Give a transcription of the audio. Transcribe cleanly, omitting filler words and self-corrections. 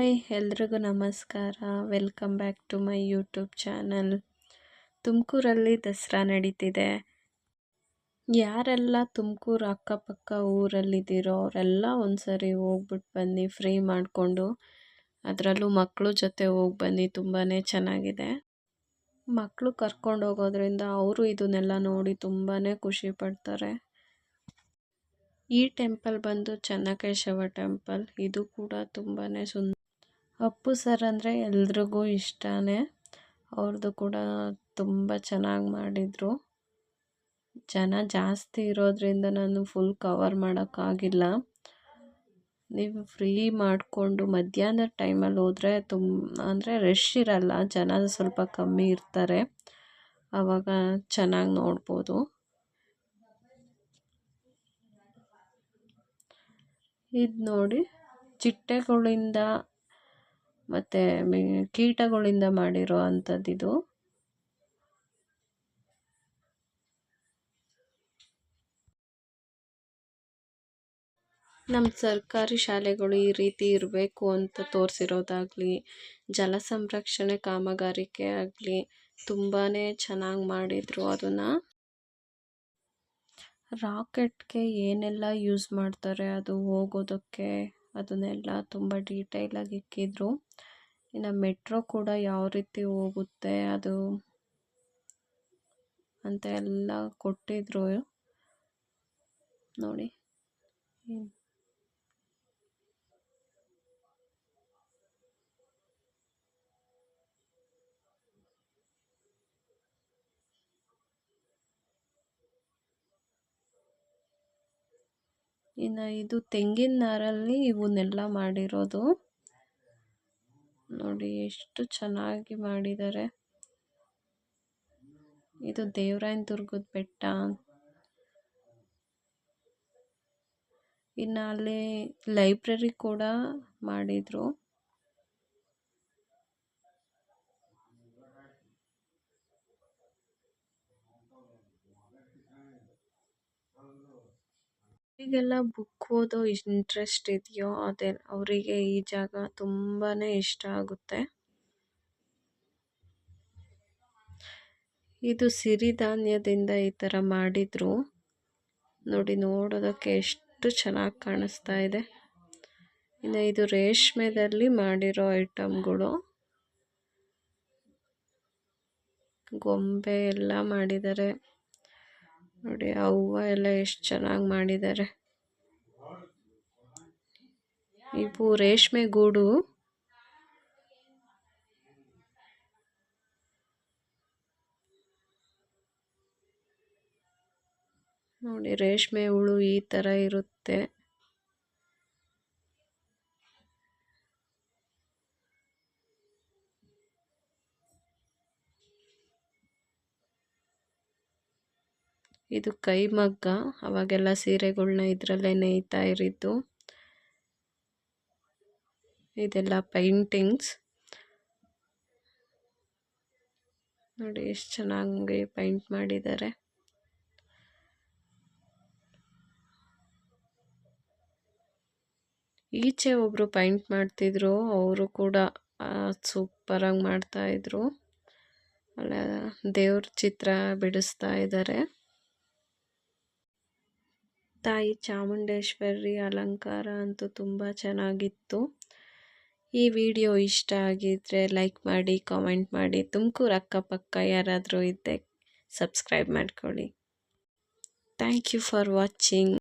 Hi ಎಲ್ರಿಗೂ ನಮಸ್ಕಾರ. Welcome back to my YouTube channel. ತುಮಕೂರಲ್ಲಿ ದಸರಾ ನಡೀತಿದೆ. ಯಾರೆಲ್ಲ ತುಮಕೂರು ಅಕ್ಕಪಕ್ಕ ಊರಲ್ಲಿದ್ದೀರೋ ಅವರೆಲ್ಲ ಒಂದ್ಸರಿ ಹೋಗ್ಬಿಟ್ಟು ಬನ್ನಿ, ಫ್ರೀ ಮಾಡಿಕೊಂಡು. ಅದರಲ್ಲೂ ಮಕ್ಕಳು ಜೊತೆ ಹೋಗಿ ಬನ್ನಿ, ತುಂಬಾ ಚೆನ್ನಾಗಿದೆ. ಮಕ್ಕಳು ಕರ್ಕೊಂಡು ಹೋಗೋದ್ರಿಂದ ಅವರು ಇದನ್ನೆಲ್ಲ ನೋಡಿ ತುಂಬಾ ಖುಷಿ ಪಡ್ತಾರೆ. ಈ ಟೆಂಪಲ್ ಬಂದು ಚೆನ್ನಕೇಶವ ಟೆಂಪಲ್. ಇದು ಕೂಡ ತುಂಬಾ ಅಪ್ಪು ಸರ್ ಅಂದರೆ ಎಲ್ರಿಗೂ ಇಷ್ಟನೇ. ಅವ್ರದ್ದು ಕೂಡ ತುಂಬ ಚೆನ್ನಾಗಿ ಮಾಡಿದರು. ಜನ ಜಾಸ್ತಿ ಇರೋದ್ರಿಂದ ನಾನು ಫುಲ್ ಕವರ್ ಮಾಡೋಕ್ಕಾಗಿಲ್ಲ. ನೀವು ಫ್ರೀ ಮಾಡಿಕೊಂಡು ಮಧ್ಯಾಹ್ನದ ಟೈಮಲ್ಲಿ ಹೋದರೆ ಅಂದರೆ ರಶ್ ಇರಲ್ಲ, ಜನ ಸ್ವಲ್ಪ ಕಮ್ಮಿ ಇರ್ತಾರೆ, ಆವಾಗ ಚೆನ್ನಾಗಿ ನೋಡ್ಬೋದು. ಇದು ನೋಡಿ, ಚಿಟ್ಟೆಗಳಿಂದ ಮತ್ತು ಕೀಟಗಳಿಂದ ಮಾಡಿರೋ ಅಂಥದ್ದಿದು. ನಮ್ಮ ಸರ್ಕಾರಿ ಶಾಲೆಗಳು ಈ ರೀತಿ ಇರಬೇಕು ಅಂತ ತೋರಿಸಿರೋದಾಗಲಿ, ಜಲ ಸಂರಕ್ಷಣೆ ಕಾಮಗಾರಿಕೆ ಆಗಲಿ ತುಂಬಾ ಚೆನ್ನಾಗಿ ಮಾಡಿದರು. ಅದನ್ನು ರಾಕೆಟ್ಗೆ ಏನೆಲ್ಲ ಯೂಸ್ ಮಾಡ್ತಾರೆ ಅದು ಹೋಗೋದಕ್ಕೆ, ಅದನ್ನೆಲ್ಲ ತುಂಬ ಡೀಟೇಲಾಗಿ ಇಕ್ಕಿದ್ರು. ಇನ್ನು ಮೆಟ್ರೋ ಕೂಡ ಯಾವ ರೀತಿ ಹೋಗುತ್ತೆ ಅದು ಅಂತ ಎಲ್ಲ ಕೊಟ್ಟಿದ್ರು ನೋಡಿ. ಇನ್ನು ಇದು ತೆಂಗಿನ ನಾರಲ್ಲಿ ಇವನ್ನೆಲ್ಲ ಮಾಡಿರೋದು ನೋಡಿ, ಎಷ್ಟು ಚೆನ್ನಾಗಿ ಮಾಡಿದ್ದಾರೆ. ಇದು ದೇವರಾಯನ ದುರ್ಗದ ಬೆಟ್ಟ. ಇನ್ನು ಅಲ್ಲಿ ಲೈಬ್ರರಿ ಕೂಡ ಮಾಡಿದರು. ಈಗೆಲ್ಲ ಬುಕ್ ಓದೋ ಇಂಟ್ರೆಸ್ಟ್ ಇದೆಯೋ ಅವರಿಗೆ ಈ ಜಾಗ ತುಂಬಾ ಇಷ್ಟ ಆಗುತ್ತೆ. ಇದು ಸಿರಿಧಾನ್ಯದಿಂದ ಈ ಥರ ಮಾಡಿದ್ರು ನೋಡಿ, ನೋಡೋದಕ್ಕೆ ಎಷ್ಟು ಚೆನ್ನಾಗಿ ಕಾಣಿಸ್ತಾ ಇದೆ. ಇನ್ನು ಇದು ರೇಷ್ಮೆದಲ್ಲಿ ಮಾಡಿರೋ ಐಟಮ್ಗಳು, ಗೊಂಬೆ ಎಲ್ಲ ಮಾಡಿದ್ದಾರೆ ನೋಡಿ. ಹೂವು ಎಲ್ಲ ಎಷ್ಟು ಚೆನ್ನಾಗಿ ಮಾಡಿದ್ದಾರೆ. ಇವು ರೇಷ್ಮೆ ಗೂಡು. ನೋಡಿ, ರೇಷ್ಮೆ ಹುಳು ಈ ಥರ ಇರುತ್ತೆ. ಇದು ಕೈಮಗ್ಗ. ಅವಾಗೆಲ್ಲ ಸೀರೆಗಳನ್ನ ಇದರಲ್ಲೇ ನೇಯ್ತಾ ಇರಿದ್ದು. ಇದೆಲ್ಲ ಪೈಂಟಿಂಗ್ಸ್ ನೋಡಿ, ಎಷ್ಟು ಚೆನ್ನಾಗಿ ಪೈಂಟ್ ಮಾಡಿದ್ದಾರೆ. ಈಚೆ ಒಬ್ಬರು ಪೈಂಟ್ ಮಾಡ್ತಿದ್ರು, ಅವರು ಕೂಡ ಸೂಪರಾಗಿ ಮಾಡ್ತಾಯಿದ್ರು. ಅಲ್ಲ, ದೇವ್ರ ಚಿತ್ರ ಬಿಡಿಸ್ತಾ ಇದ್ದಾರೆ. ತಾಯಿ ಚಾಮುಂಡೇಶ್ವರಿ ಅಲಂಕಾರ ಅಂತೂ ತುಂಬ ಚೆನ್ನಾಗಿತ್ತು. ಈ ವಿಡಿಯೋ ಇಷ್ಟ ಆಗಿದ್ರೆ ಲೈಕ್ ಮಾಡಿ, ಕಾಮೆಂಟ್ ಮಾಡಿ. ತುಮಕೂರು ಅಕ್ಕಪಕ್ಕ ಯಾರಾದರೂ ಇದ್ದರೆ ಸಬ್ಸ್ಕ್ರೈಬ್ ಮಾಡ್ಕೊಳ್ಳಿ. Thank you for watching.